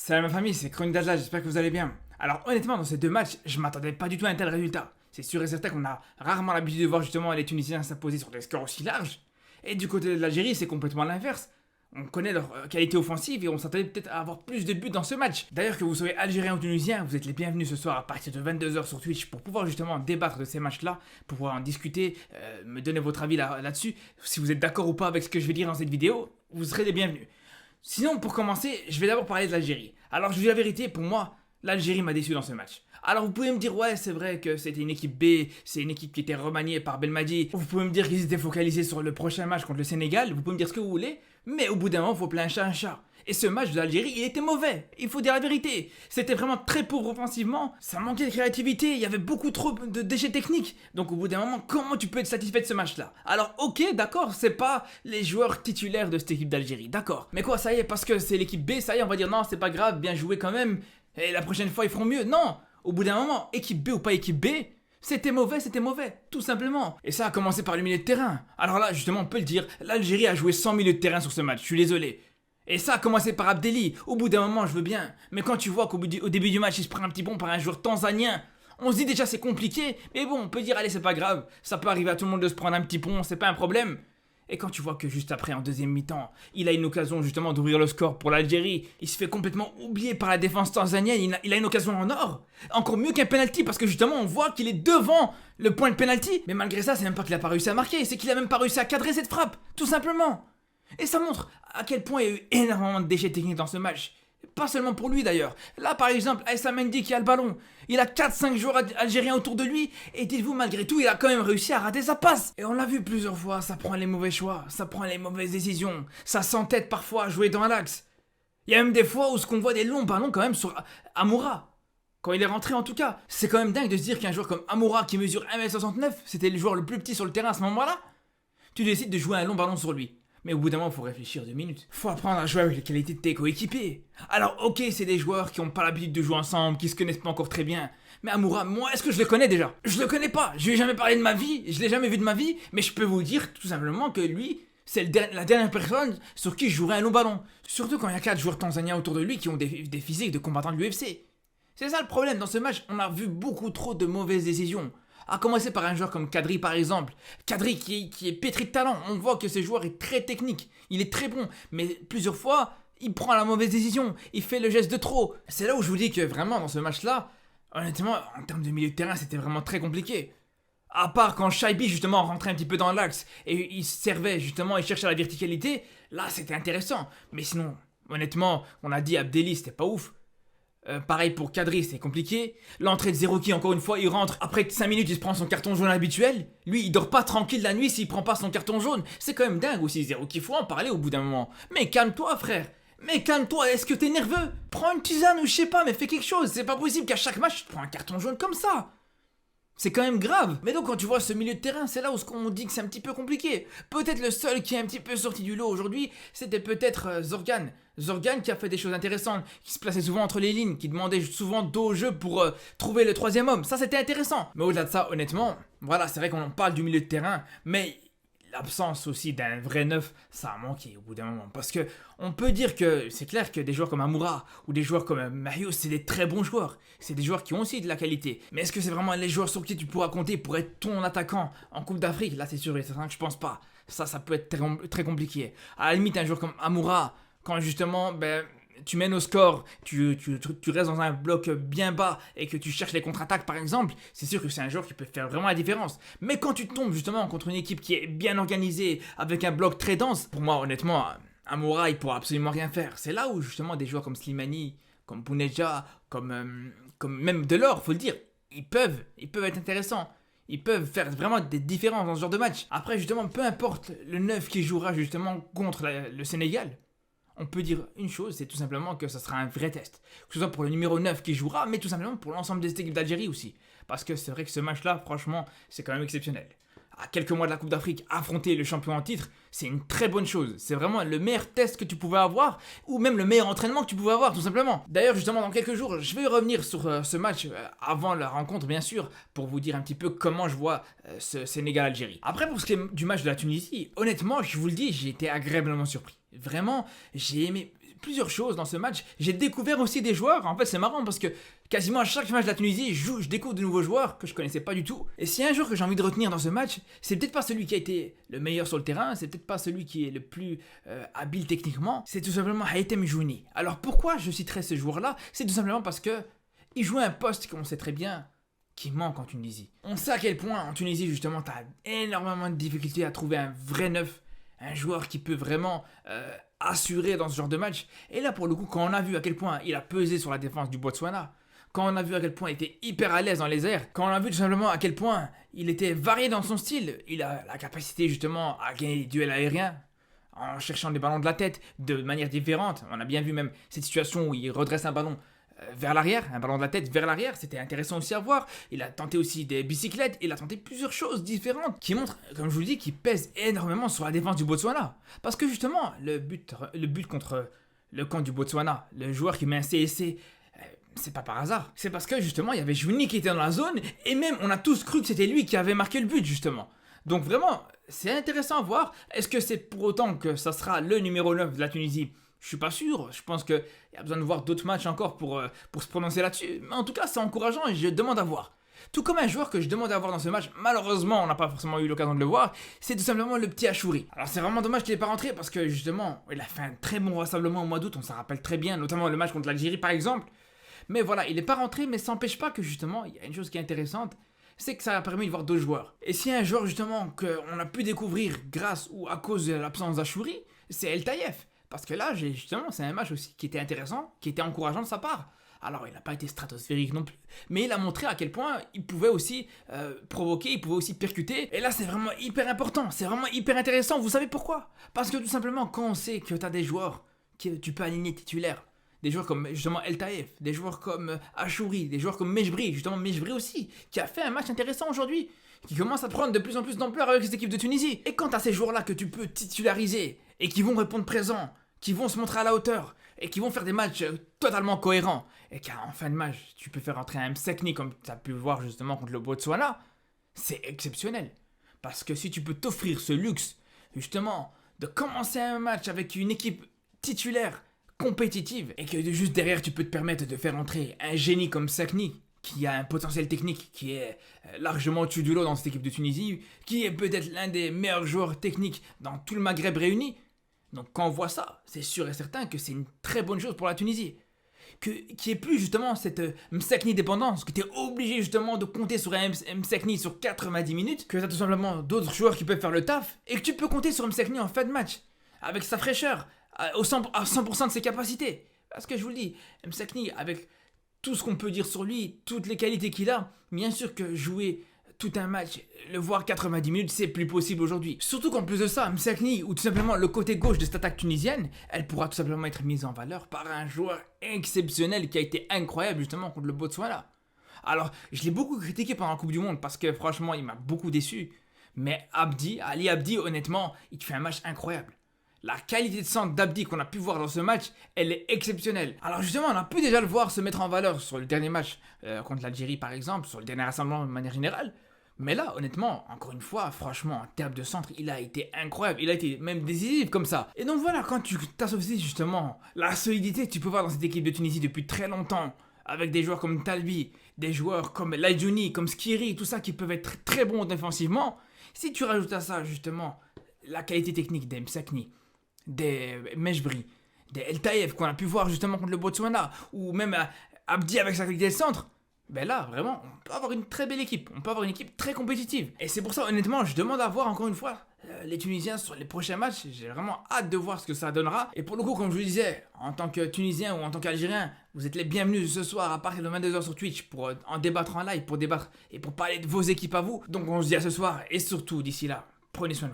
Salut ma famille, c'est Chronique d'Atlas, j'espère que vous allez bien. Alors honnêtement, dans ces deux matchs, je m'attendais pas du tout à un tel résultat. C'est sûr et certain qu'on a rarement l'habitude de voir justement les Tunisiens s'imposer sur des scores aussi larges. Et du côté de l'Algérie, c'est complètement l'inverse. On connaît leur qualité offensive et on s'attendait peut-être à avoir plus de buts dans ce match. D'ailleurs, que vous soyez algérien ou tunisien, vous êtes les bienvenus ce soir à partir de 22h sur Twitch pour pouvoir justement débattre de ces matchs-là, pour pouvoir en discuter, me donner votre avis là-dessus. Si vous êtes d'accord ou pas avec ce que je vais dire dans cette vidéo, vous serez les bienvenus. Sinon, pour commencer, je vais d'abord parler de l'Algérie. Alors, je vous dis la vérité, pour moi, l'Algérie m'a déçu dans ce match. Alors, vous pouvez me dire, ouais, c'est vrai que c'était une équipe B, c'est une équipe qui était remaniée par Belmadi. Vous pouvez me dire qu'ils étaient focalisés sur le prochain match contre le Sénégal. Vous pouvez me dire ce que vous voulez, mais au bout d'un moment, il faut appeler un chat un chat. Et ce match de l'Algérie, il était mauvais. Il faut dire la vérité. C'était vraiment très pauvre offensivement. Ça manquait de créativité. Il y avait beaucoup trop de déchets techniques. Donc au bout d'un moment, comment tu peux être satisfait de ce match-là? Alors ok, d'accord, c'est pas les joueurs titulaires de cette équipe d'Algérie. D'accord. Mais quoi, ça y est, parce que c'est l'équipe B, ça y est, on va dire non, c'est pas grave, bien joué quand même. Et la prochaine fois, ils feront mieux. Non. Au bout d'un moment, équipe B ou pas équipe B, c'était mauvais, tout simplement. Et ça a commencé par le milieu de terrain. Alors là, justement, on peut le dire, l'Algérie a joué sans milieu de terrain sur ce match, je suis désolé. Et ça a commencé par Abdelli. Au bout d'un moment, je veux bien. Mais quand tu vois qu'au début du match, il se prend un petit pont par un joueur tanzanien, on se dit déjà c'est compliqué. Mais bon, on peut dire, allez, c'est pas grave. Ça peut arriver à tout le monde de se prendre un petit pont, c'est pas un problème. Et quand tu vois que juste après, en deuxième mi-temps, il a une occasion justement d'ouvrir le score pour l'Algérie, il se fait complètement oublier par la défense tanzanienne, il a une occasion en or. Encore mieux qu'un penalty parce que justement on voit qu'il est devant le point de penalty. Mais malgré ça, c'est même pas qu'il a pas réussi à marquer, c'est qu'il a même pas réussi à cadrer cette frappe, tout simplement. Et ça montre à quel point il y a eu énormément de déchets techniques dans ce match. Pas seulement pour lui d'ailleurs. Là par exemple, Aïssa Mendy qui a le ballon. Il a 4-5 joueurs algériens autour de lui. Et dites-vous, malgré tout, il a quand même réussi à rater sa passe. Et on l'a vu plusieurs fois, ça prend les mauvais choix. Ça prend les mauvaises décisions. Ça s'entête parfois à jouer dans l'axe. Il y a même des fois où ce qu'on voit des longs ballons quand même sur Amoura. Quand il est rentré en tout cas. C'est quand même dingue de se dire qu'un joueur comme Amoura qui mesure 1m69, c'était le joueur le plus petit sur le terrain à ce moment-là. Tu décides de jouer un long ballon sur lui. Mais au bout d'un moment, il faut réfléchir 2 minutes. Faut apprendre à jouer avec les qualités de tes coéquipiers. Alors ok, c'est des joueurs qui n'ont pas l'habitude de jouer ensemble, qui se connaissent pas encore très bien. Mais Amoura, moi, est-ce que je le connais déjà? Je le connais pas. Je lui ai jamais parlé de ma vie, je l'ai jamais vu de ma vie. Mais je peux vous dire tout simplement que lui, c'est la dernière personne sur qui je jouerais un long ballon. Surtout quand il y a 4 joueurs tanzaniens autour de lui qui ont des physiques de combattants de l'UFC. C'est ça le problème, dans ce match, on a vu beaucoup trop de mauvaises décisions. À commencer par un joueur comme Kadri par exemple. Kadri qui est pétri de talent. On voit que ce joueur est très technique. Il est très bon. Mais plusieurs fois, il prend la mauvaise décision. Il fait le geste de trop. C'est là où je vous dis que vraiment dans ce match-là, honnêtement, en termes de milieu de terrain, c'était vraiment très compliqué. À part quand Shaibi justement rentrait un petit peu dans l'axe et il servait justement, il cherchait la verticalité, là c'était intéressant. Mais sinon, honnêtement, on a dit Abdelli, c'était pas ouf. Pareil pour Kadri, c'est compliqué. L'entrée de Zerouki, encore une fois, il rentre. Après 5 minutes, il se prend son carton jaune habituel. Lui, il dort pas tranquille la nuit s'il prend pas son carton jaune. C'est quand même dingue aussi, Zerouki. Faut en parler au bout d'un moment. Mais calme-toi, frère. Mais calme-toi, est-ce que t'es nerveux? Prends une tisane ou je sais pas, mais fais quelque chose. C'est pas possible qu'à chaque match, tu te prends un carton jaune comme ça. C'est quand même grave. Mais donc quand tu vois ce milieu de terrain, c'est là où on dit que c'est un petit peu compliqué. Peut-être le seul qui est un petit peu sorti du lot aujourd'hui, c'était peut-être Zorgan. Zorgan qui a fait des choses intéressantes, qui se plaçait souvent entre les lignes, qui demandait souvent dos au jeu pour trouver le troisième homme. Ça c'était intéressant. Mais au-delà de ça, honnêtement, voilà, c'est vrai qu'on en parle du milieu de terrain, mais l'absence aussi d'un vrai neuf, ça a manqué au bout d'un moment. Parce que on peut dire que c'est clair que des joueurs comme Amoura ou des joueurs comme Mario, c'est des très bons joueurs. C'est des joueurs qui ont aussi de la qualité. Mais est-ce que c'est vraiment les joueurs sur qui tu pourras compter pour être ton attaquant en Coupe d'Afrique? Là, c'est sûr et certain que je pense pas. Ça peut être très compliqué. À la limite, un joueur comme Amoura, quand justement, tu mènes au score, tu restes dans un bloc bien bas et que tu cherches les contre-attaques par exemple, c'est sûr que c'est un joueur qui peut faire vraiment la différence. Mais quand tu tombes justement contre une équipe qui est bien organisée, avec un bloc très dense, pour moi honnêtement, Amoura il pourra absolument rien faire. C'est là où justement des joueurs comme Slimani, comme Bounedjah, comme même Delors, faut le dire, ils peuvent être intéressants. Ils peuvent faire vraiment des différences dans ce genre de match. Après justement, peu importe le 9 qui jouera justement contre le Sénégal, on peut dire une chose, c'est tout simplement que ça sera un vrai test. Que ce soit pour le numéro 9 qui jouera, mais tout simplement pour l'ensemble des équipes d'Algérie aussi. Parce que c'est vrai que ce match-là, franchement, c'est quand même exceptionnel. À quelques mois de la Coupe d'Afrique, affronter le champion en titre, c'est une très bonne chose. C'est vraiment le meilleur test que tu pouvais avoir, ou même le meilleur entraînement que tu pouvais avoir, tout simplement. D'ailleurs, justement, dans quelques jours, je vais revenir sur ce match avant la rencontre, bien sûr, pour vous dire un petit peu comment je vois ce Sénégal-Algérie. Après, pour ce qui est du match de la Tunisie, honnêtement, je vous le dis, j'ai été agréablement surpris. Vraiment, j'ai aimé plusieurs choses dans ce match. J'ai découvert aussi des joueurs. En fait, c'est marrant parce que quasiment à chaque match de la Tunisie, je découvre de nouveaux joueurs que je connaissais pas du tout. Et s'il y a un joueur que j'ai envie de retenir dans ce match, c'est peut-être pas celui qui a été le meilleur sur le terrain, c'est peut-être pas celui qui est le plus habile techniquement, c'est tout simplement Haitham Jouni. Alors pourquoi je citerai ce joueur-là? C'est tout simplement parce que il jouait un poste qu'on sait très bien qui manque en Tunisie. On sait à quel point en Tunisie, justement, tu as énormément de difficultés à trouver un vrai neuf, un joueur qui peut vraiment assurer dans ce genre de match. Et là, pour le coup, quand on a vu à quel point il a pesé sur la défense du Botswana, quand on a vu à quel point il était hyper à l'aise dans les airs, quand on a vu tout simplement à quel point il était varié dans son style, il a la capacité justement à gagner des duels aériens, en cherchant des ballons de la tête de manière différente. On a bien vu même cette situation où il redresse un ballon vers l'arrière, un ballon de la tête vers l'arrière, c'était intéressant aussi à voir. Il a tenté aussi des bicyclettes, il a tenté plusieurs choses différentes qui montrent, comme je vous le dis, qu'il pèse énormément sur la défense du Botswana. Parce que justement, le but contre le camp du Botswana, le joueur qui met un CSC, c'est pas par hasard. C'est parce que justement, il y avait Jouni qui était dans la zone, et même on a tous cru que c'était lui qui avait marqué le but justement. Donc vraiment, c'est intéressant à voir. Est-ce que c'est pour autant que ça sera le numéro 9 de la Tunisie ? Je suis pas sûr, je pense qu'il y a besoin de voir d'autres matchs encore pour se prononcer là-dessus. Mais en tout cas, c'est encourageant et je demande à voir. Tout comme un joueur que je demande à voir dans ce match, malheureusement, on n'a pas forcément eu l'occasion de le voir, c'est tout simplement le petit Achouri. Alors c'est vraiment dommage qu'il n'ait pas rentré parce que justement, il a fait un très bon rassemblement au mois d'août, on s'en rappelle très bien, notamment le match contre l'Algérie par exemple. Mais voilà, il n'est pas rentré, mais ça n'empêche pas que justement, il y a une chose qui est intéressante, c'est que ça a permis de voir d'autres joueurs. Et s'il y a un joueur justement qu'on a pu découvrir grâce ou à cause de l'absence d'Achouri, c'est El Taïef. Parce que là, justement, c'est un match aussi qui était intéressant, qui était encourageant de sa part. Alors, il n'a pas été stratosphérique non plus, mais il a montré à quel point il pouvait aussi provoquer, il pouvait aussi percuter. Et là, c'est vraiment hyper important, c'est vraiment hyper intéressant. Vous savez pourquoi? Parce que tout simplement, quand on sait que tu as des joueurs que tu peux aligner titulaires, des joueurs comme justement El Taïef, des joueurs comme Achouri, des joueurs comme Mejbri, justement Mejbri aussi, qui a fait un match intéressant aujourd'hui, qui commence à prendre de plus en plus d'ampleur avec cette équipe de Tunisie. Et quand tu as ces joueurs-là que tu peux titulariser et qui vont répondre présent, qui vont se montrer à la hauteur et qui vont faire des matchs totalement cohérents et qu'en fin de match, tu peux faire entrer un Msekni comme tu as pu le voir justement contre le Botswana, c'est exceptionnel. Parce que si tu peux t'offrir ce luxe, justement, de commencer un match avec une équipe titulaire compétitive et que juste derrière tu peux te permettre de faire entrer un génie comme Msekni qui a un potentiel technique qui est largement au-dessus du lot dans cette équipe de Tunisie, qui est peut-être l'un des meilleurs joueurs techniques dans tout le Maghreb réuni. Donc quand on voit ça, c'est sûr et certain que c'est une très bonne chose pour la Tunisie. Qu'il n'y ait plus justement cette Msekni dépendance, que tu es obligé justement de compter sur un Msekni sur 90 minutes, que tu as tout simplement d'autres joueurs qui peuvent faire le taf, et que tu peux compter sur Msekni en fin de match, avec sa fraîcheur, à 100% de ses capacités. Parce que je vous le dis, Msekni, avec tout ce qu'on peut dire sur lui, toutes les qualités qu'il a, bien sûr que jouer tout un match, le voir 90 minutes, c'est plus possible aujourd'hui. Surtout qu'en plus de ça, Msekni, ou tout simplement le côté gauche de cette attaque tunisienne, elle pourra tout simplement être mise en valeur par un joueur exceptionnel qui a été incroyable justement contre le Botswana. Alors, je l'ai beaucoup critiqué pendant la Coupe du Monde parce que franchement, il m'a beaucoup déçu. Mais Ali Abdi, honnêtement, il fait un match incroyable. La qualité de centre d'Abdi qu'on a pu voir dans ce match, elle est exceptionnelle. Alors justement, on a pu déjà le voir se mettre en valeur sur le dernier match contre l'Algérie par exemple, sur le dernier rassemblement de manière générale. Mais là, honnêtement, encore une fois, franchement, en termes de centre, il a été incroyable. Il a été même décisif comme ça. Et donc voilà, quand tu t'associes justement la solidité que tu peux voir dans cette équipe de Tunisie depuis très longtemps, avec des joueurs comme Talbi, des joueurs comme Laïdjouni, comme Skiri, tout ça qui peuvent être très bons défensivement, si tu rajoutes à ça justement la qualité technique des Msekni, des Mejbri, des El Taïef qu'on a pu voir justement contre le Botswana, ou même Abdi avec sa qualité de centre, ben là, vraiment, on peut avoir une très belle équipe. On peut avoir une équipe très compétitive. Et c'est pour ça, honnêtement, je demande à voir encore une fois les Tunisiens sur les prochains matchs. J'ai vraiment hâte de voir ce que ça donnera. Et pour le coup, comme je vous disais, en tant que Tunisien ou en tant qu'Algérien, vous êtes les bienvenus ce soir à partir de 22h sur Twitch pour en débattre en live, pour débattre et pour parler de vos équipes à vous. Donc on se dit à ce soir et surtout d'ici là, prenez soin de vous.